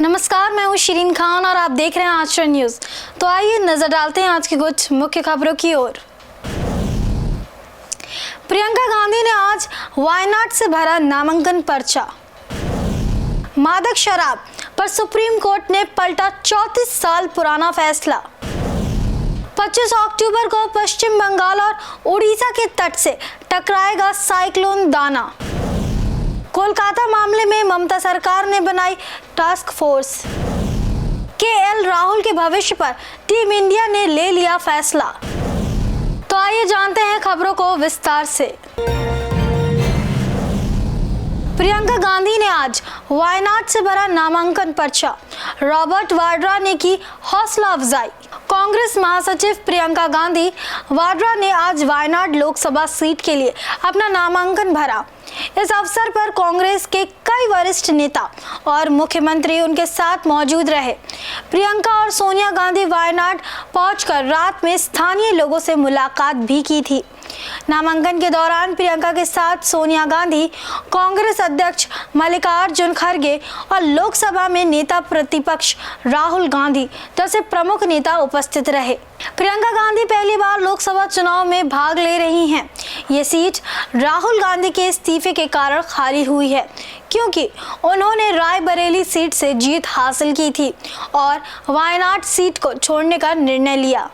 नमस्कार, मैं हूं शिरीन खान और आप देख रहे हैं आश्रय न्यूज। तो आइए नजर डालते हैं आज की कुछ मुख्य खबरों की ओर। प्रियंका गांधी ने आज वायनाड से भरा नामांकन पर्चा। मादक शराब पर सुप्रीम कोर्ट ने पलटा 34 साल पुराना फैसला। 25 अक्टूबर को पश्चिम बंगाल और उड़ीसा के तट से टकराएगा साइक्लोन दाना। कोलकाता मामले में ममता सरकार ने बनाई टास्क फोर्स। केएल राहुल के भविष्य पर टीम इंडिया ने ले लिया फैसला। तो आइए जानते हैं खबरों को विस्तार से। प्रियंका गांधी ने आज वायनाड से भरा नामांकन पर्चा। रॉबर्ट वाड्रा ने की हौसला अफजाई। कांग्रेस महासचिव प्रियंका गांधी वाड्रा ने आज वायनाड लोकसभा सीट के लिए अपना नामांकन भरा। इस अवसर पर कांग्रेस के कई वरिष्ठ नेता और मुख्यमंत्री उनके साथ मौजूद रहे। प्रियंका और सोनिया गांधी वायनाड पहुंचकर रात में स्थानीय लोगों से मुलाकात भी की थी। नामांकन के दौरान प्रियंका के साथ सोनिया गांधी, कांग्रेस अध्यक्ष मल्लिकार्जुन खड़गे और लोकसभा में नेता प्रतिपक्ष राहुल गांधी जैसे प्रमुख नेता उपस्थित रहे। प्रियंका गांधी पहली बार लोकसभा चुनाव में भाग ले रही हैं। ये सीट राहुल गांधी के इस्तीफे के कारण खाली हुई है, क्योंकि उन्होंने रायबरेली सीट से जीत हासिल की थी और वायनाड सीट को छोड़ने का निर्णय लिया।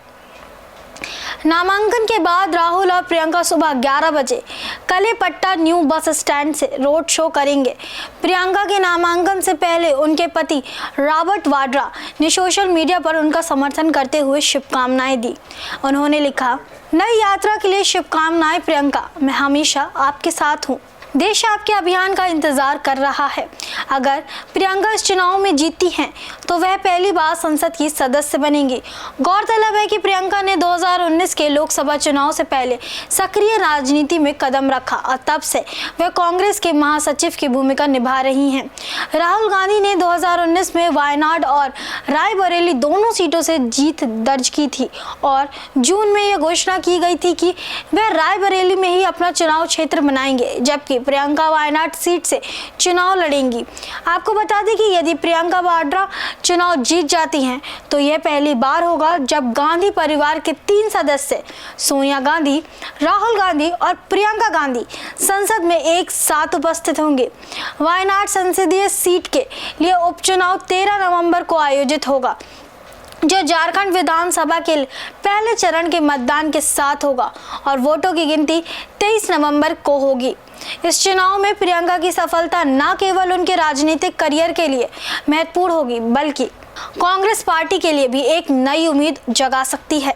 नामांकन के बाद राहुल और प्रियंका सुबह 11 बजे कलेपट्टा न्यू बस स्टैंड से रोड शो करेंगे। प्रियंका के नामांकन से पहले उनके पति रॉबर्ट वाड्रा ने सोशल मीडिया पर उनका समर्थन करते हुए शुभकामनाएं दी। उन्होंने लिखा, नई यात्रा के लिए शुभकामनाएं प्रियंका, मैं हमेशा आपके साथ हूँ। देश आपके अभियान का इंतजार कर रहा है। अगर प्रियंका इस चुनाव में जीतती हैं तो वह पहली बार संसद की सदस्य बनेंगी। गौरतलब है कि प्रियंका ने 2019 के लोकसभा चुनाव से पहले सक्रिय राजनीति में कदम रखा और तब से वह कांग्रेस के महासचिव की भूमिका निभा रही हैं। राहुल गांधी ने 2019 में वायनाड और रायबरेली दोनों सीटों से जीत दर्ज की थी और जून में यह घोषणा की गई थी कि वह रायबरेली में ही अपना चुनाव क्षेत्र बनाएंगे, जबकि प्रियंका वायनाड सीट से चुनाव लड़ेंगी। आपको बता दें कि यदि प्रियंका वाड्रा चुनाव जीत जाती हैं तो यह पहली बार होगा जब गांधी परिवार के 3 सदस्य सोनिया गांधी, राहुल गांधी और प्रियंका गांधी संसद में एक साथ उपस्थित होंगे। वायनाड संसदीय सीट के लिए उपचुनाव 13 नवंबर को आयोजित होगा, जो झारखंड विधानसभा के पहले चरण के मतदान के साथ होगा और वोटों की गिनती 23 नवंबर को होगी। इस चुनाव में प्रियंका की सफलता न केवल उनके राजनीतिक करियर के लिए महत्वपूर्ण होगी, बल्कि कांग्रेस पार्टी के लिए भी एक नई उम्मीद जगा सकती है।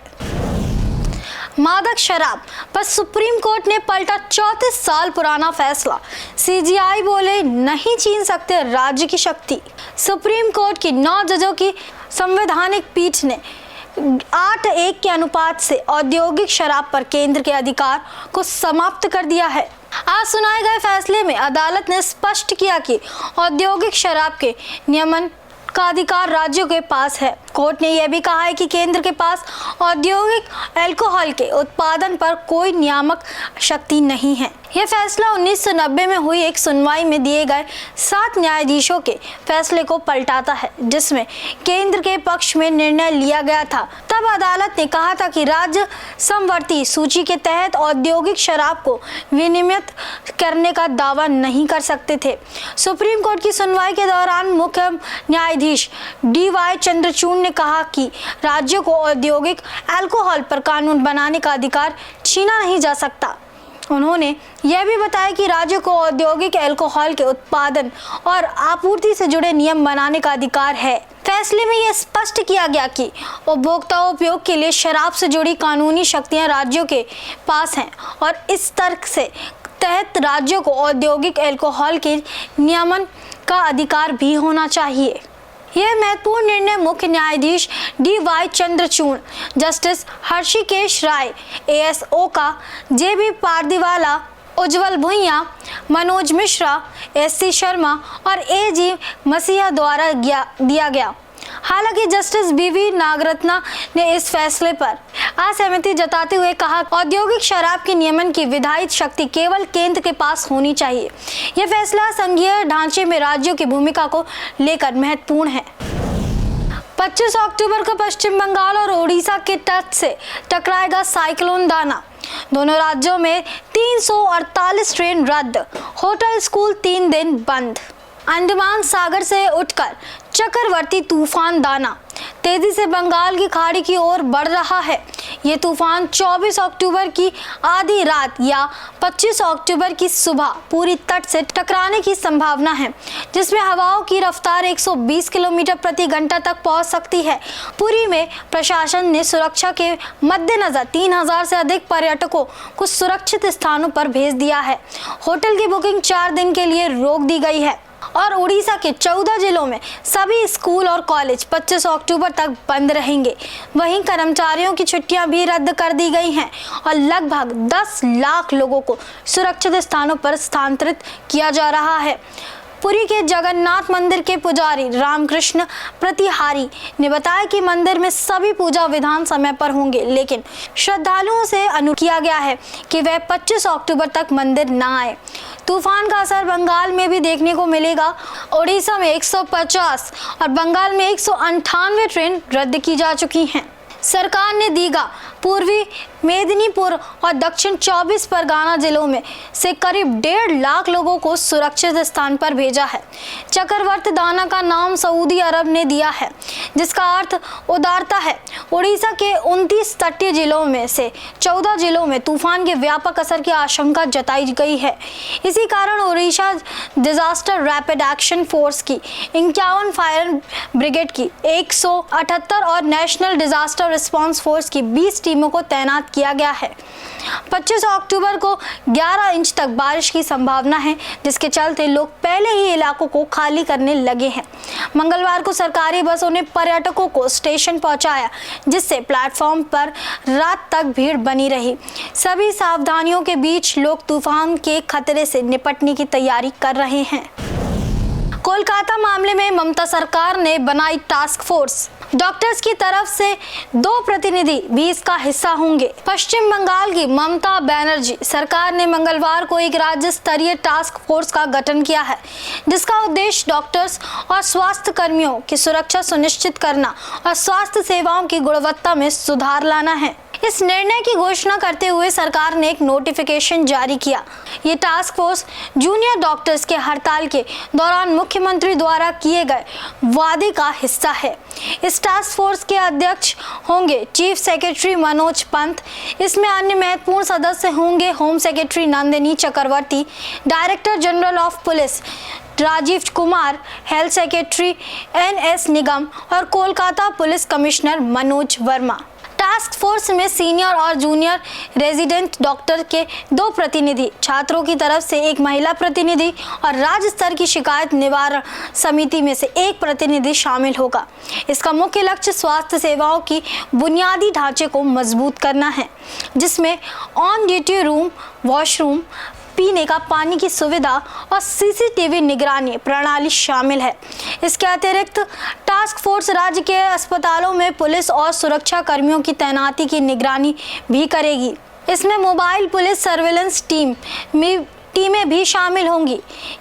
मादक शराब पर सुप्रीम कोर्ट ने पलटा 34 साल पुराना फैसला। सीजीआई बोले, नहीं छीन सकते राज्य की शक्ति। सुप्रीम कोर्ट की 9 जजों की संवैधानिक पीठ ने 8-1 के अनुपात से औद्योगिक शराब पर केंद्र के अधिकार को समाप्त कर दिया है। आज सुनाए गए फैसले में अदालत ने स्पष्ट किया कि औद्योगिक शराब के नियमन का अधिकार राज्यों के पास है। कोर्ट ने यह भी कहा है कि केंद्र के पास औद्योगिक अल्कोहल के उत्पादन पर कोई नियामक शक्ति नहीं है। यह फैसला 1990 में हुई एक सुनवाई में दिए गए 7 न्यायाधीशों के फैसले को पलटाता है, जिसमें केंद्र के पक्ष में निर्णय लिया गया था। तब अदालत ने कहा था कि राज्य समवर्ती सूची के तहत औद्योगिक शराब को विनियमित करने का दावा नहीं कर सकते थे। सुप्रीम कोर्ट की सुनवाई के दौरान मुख्य न्यायाधीश DY चंद्रचूड़ ने कहा कि राज्यों को औद्योगिक अल्कोहल पर कानून बनाने का अधिकार छीना नहीं जा सकता। उन्होंने यह भी बताया कि राज्यों को औद्योगिक अल्कोहल के उत्पादन और आपूर्ति से जुड़े नियम बनाने का अधिकार है। फैसले में यह स्पष्ट किया गया कि उपभोक्ता उपयोग के लिए शराब से जुड़ी कानूनी शक्तियां राज्यों के पास हैं और इस तर्क से तहत राज्यों को औद्योगिक अल्कोहल के नियमन का अधिकार भी होना चाहिए। यह महत्वपूर्ण निर्णय मुख्य न्यायाधीश DY चंद्रचूड़, जस्टिस हर्षिकेश राय, AS ओका, JB पारदीवाला, उज्जवल भुइयां, मनोज मिश्रा, SC शर्मा और AG मसीहा द्वारा दिया गया। हालांकि जस्टिस BV नागरत्ना ने इस फैसले पर असहमति जताते हुए कहा, औद्योगिक शराब के नियमन की विधायित शक्ति केवल केंद्र के पास होनी चाहिए। यह फैसला संघीय ढांचे में राज्यों की भूमिका को लेकर महत्वपूर्ण है। 25 अक्टूबर को पश्चिम बंगाल और ओडिशा के तट से टकराएगा साइक्लोन दाना। दोनों राज्यों में 348 ट्रेन रद्द, होटल स्कूल 3 दिन बंद। अंडमान सागर से उठकर चक्रवर्ती तूफान दाना तेजी से बंगाल की खाड़ी की ओर बढ़ रहा है। ये तूफान 24 अक्टूबर की आधी रात या 25 अक्टूबर की सुबह पूरी तट से टकराने की संभावना है, जिसमें हवाओं की रफ्तार 120 किलोमीटर प्रति घंटा तक पहुंच सकती है। पुरी में प्रशासन ने सुरक्षा के मद्देनजर 3000 से अधिक पर्यटकों को सुरक्षित स्थानों पर भेज दिया है। होटल की बुकिंग 4 दिन के लिए रोक दी गई है और उड़ीसा के 14 जिलों में सभी स्कूल और कॉलेज 25 अक्टूबर तक बंद रहेंगे। वहीं कर्मचारियों की छुट्टियां भी रद्द कर दी गई हैं और लगभग 10 लाख लोगों को सुरक्षित स्थानों पर स्थानांतरित किया जा रहा है। पुरी के जगन्नाथ मंदिर के पुजारी रामकृष्ण प्रतिहारी ने बताया कि मंदिर में सभी पूजा विधान समय पर होंगे, लेकिन श्रद्धालुओं से अनुरोध किया गया है कि वह 25 अक्टूबर तक मंदिर न आए। तूफान का असर बंगाल में भी देखने को मिलेगा। ओडिशा में 150 और बंगाल में 198 ट्रेन रद्द की जा चुकी हैं। सरकार ने दीघा, पूर्वी मेदिनीपुर और दक्षिण 24 परगना जिलों में से करीब 1.5 लाख लोगों को सुरक्षित स्थान पर भेजा है। चक्रवर्ती दाना का नाम सऊदी अरब ने दिया है, जिसका अर्थ उदारता है। उड़ीसा के 29 तटीय जिलों में से 14 जिलों में तूफान के व्यापक असर की आशंका जताई गई है। इसी कारण Orissa disaster rapid action force की 51 फायर ब्रिगेड की 178 और नेशनल डिजास्टर रिस्पांस फोर्स की 20 टीमों को तैनात किया गया है। 25 अक्टूबर को 11 इंच तक बारिश की संभावना है, जिसके चलते लोग पहले ही इलाकों को खाली करने लगे हैं। मंगलवार को सरकारी बसों ने पर्यटकों को स्टेशन पहुंचाया, जिससे प्लेटफॉर्म पर रात तक भीड़ बनी रही। सभी सावधानियों के बीच लोग तूफान के खतरे से निपटने की तैयारी कर रहे हैं। कोलकाता मामले में ममता सरकार ने बनाई टास्क फोर्स। डॉक्टर्स की तरफ से 2 प्रतिनिधि भी इसका हिस्सा होंगे। पश्चिम बंगाल की ममता बनर्जी सरकार ने मंगलवार को एक राज्य स्तरीय टास्क फोर्स का गठन किया है, जिसका उद्देश्य डॉक्टर्स और स्वास्थ्य कर्मियों की सुरक्षा सुनिश्चित करना और स्वास्थ्य सेवाओं की गुणवत्ता में सुधार लाना है। इस निर्णय की घोषणा करते हुए सरकार ने एक नोटिफिकेशन जारी किया। ये टास्क फोर्स जूनियर डॉक्टर्स के हड़ताल के दौरान मुख्यमंत्री द्वारा किए गए वादे का हिस्सा है। इस टास्क फोर्स के अध्यक्ष होंगे चीफ सेक्रेटरी मनोज पंत। इसमें अन्य महत्वपूर्ण सदस्य होंगे home secretary Nandini Chakraborty, director general of police Rajiv Kumar, health secretary NS Nigam और Kolkata police commissioner Manoj Verma. Task force में सीनियर और जूनियर रेजिडेंट डॉक्टर के 2 प्रतिनिधि, छात्रों की तरफ से 1 महिला प्रतिनिधि और राज्य स्तर की शिकायत निवारण समिति में से 1 प्रतिनिधि शामिल होगा। इसका मुख्य लक्ष्य स्वास्थ्य सेवाओं की बुनियादी ढांचे को मजबूत करना है, जिसमें ऑन ड्यूटी रूम, वॉशरूम, पीने का पानी की सुविधा और CCTV निगरानी प्रणाली शामिल है। इसके अतिरिक्त टास्क फोर्स राज्य के अस्पतालों में पुलिस और सुरक्षा कर्मियों की तैनाती की निगरानी भी करेगी। इसमें मोबाइल पुलिस सर्विलेंस टीमें भी शामिल होंगी।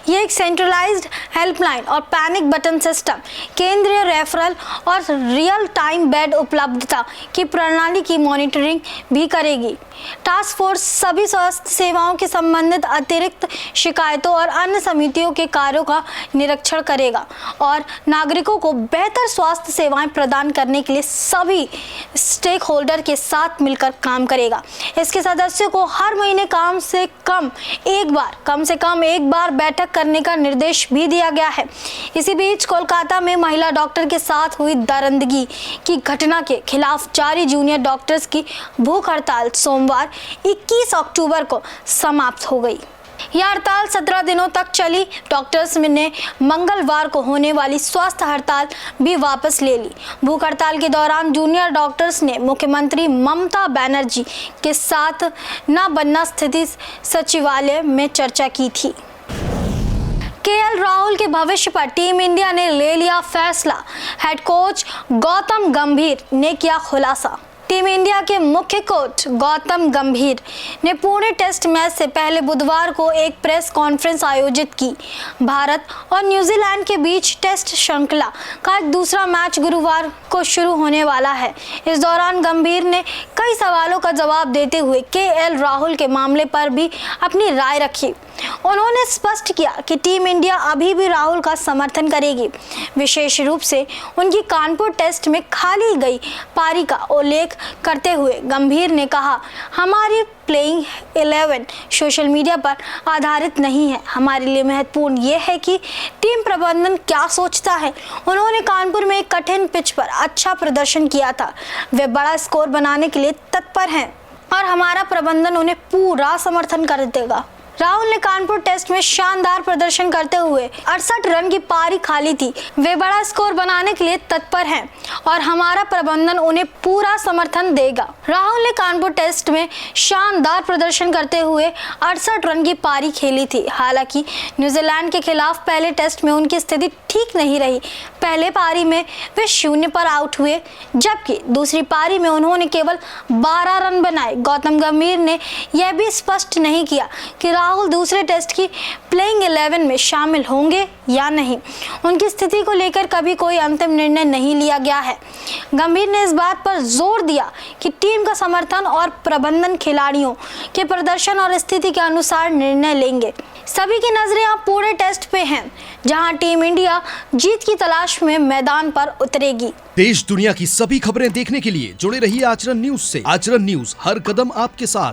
ये एक सेंट्रलाइज्ड हेल्पलाइन और पैनिक बटन सिस्टम, केंद्रीय रेफरल और रियल टाइम बेड उपलब्धता की प्रणाली की मॉनिटरिंग भी करेगी। टास्क फोर्स सभी स्वास्थ्य सेवाओं के संबंधित अतिरिक्त शिकायतों और अन्य समितियों के कार्यों का निरीक्षण करेगा और नागरिकों को बेहतर स्वास्थ्य सेवाएं प्रदान करने के लिए सभी स्टेक होल्डर के साथ मिलकर काम करेगा। इसके सदस्यों को हर महीने कम से कम एक बार बैठक करने का निर्देश भी दिया गया है। इसी बीच कोलकाता में महिला डॉक्टर के साथ हुई दरिंदगी की घटना के खिलाफ जारी जूनियर डॉक्टर्स की भूख हड़ताल सोमवार 21 अक्टूबर को समाप्त हो गई। यह हड़ताल 17 दिनों तक चली। डॉक्टर्स ने मंगलवार को होने वाली स्वास्थ्य हड़ताल भी वापस ले ली। भूख हड़ताल के दौरान जूनियर डॉक्टर्स ने मुख्यमंत्री ममता बनर्जी के साथ न बनना स्थिति सचिवालय में चर्चा की थी। KL राहुल के भविष्य पर टीम इंडिया ने ले लिया फैसला। हेड कोच गौतम गंभीर ने किया खुलासा। टीम इंडिया के मुख्य कोच गौतम गंभीर ने पुणे टेस्ट मैच से पहले बुधवार को एक प्रेस कॉन्फ्रेंस आयोजित की। भारत और न्यूजीलैंड के बीच टेस्ट श्रृंखला का एक दूसरा मैच गुरुवार को शुरू होने वाला है। इस दौरान गंभीर ने कई सवालों का जवाब देते हुए केएल राहुल के मामले पर भी अपनी राय रखी। उन्होंने स्पष्ट किया कि टीम इंडिया अभी भी राहुल का समर्थन करेगी। विशेष रूप से उनकी कानपुर टेस्ट में खाली गई पारी का उल्लेख करते हुए गंभीर ने कहा, हमारी प्लेइंग 11 सोशल मीडिया पर आधारित नहीं है। हमारे लिए महत्वपूर्ण ये है कि टीम प्रबंधन क्या सोचता है। उन्होंने कानपुर में एक कठिन पिच पर अच्छा प्रदर्शन किया था। वे बड़ा स्कोर बनाने के लिए तत्पर हैं और हमारा प्रबंधन उन्हें पूरा समर्थन कर देगा। राहुल ने कानपुर टेस्ट में शानदार प्रदर्शन करते हुए 68 रन की पारी खाली थी। वे बड़ा स्कोर बनाने के लिए तत्पर हैं और हमारा प्रबंधन उन्हें पूरा समर्थन देगा। राहुल ने कानपुर टेस्ट में शानदार प्रदर्शन करते हुए 68 रन की पारी खेली थी। हालांकि न्यूजीलैंड के खिलाफ पहले टेस्ट में उनकी स्थिति ठीक नहीं रही। पहले पारी में वे 0 पर आउट हुए, जबकि दूसरी पारी में उन्होंने केवल 12 रन बनाए। गौतम गंभीर ने यह भी स्पष्ट नहीं किया कि राहुल दूसरे टेस्ट की प्लेइंग 11 में शामिल होंगे या नहीं। उनकी स्थिति को लेकर कभी कोई अंतिम निर्णय नहीं लिया गया है। गंभीर ने इस बात पर जोर दिया कि टीम का समर्थन और प्रबंधन खिलाड़ियों के प्रदर्शन और स्थिति के अनुसार निर्णय लेंगे। सभी की नजरें अब पुणे टेस्ट पे हैं, जहां टीम इंडिया जीत की तलाश में मैदान पर उतरेगी। देश दुनिया की सभी खबरें देखने के लिए जुड़े रहिए आचरण न्यूज से। आचरण न्यूज, हर कदम आपके साथ।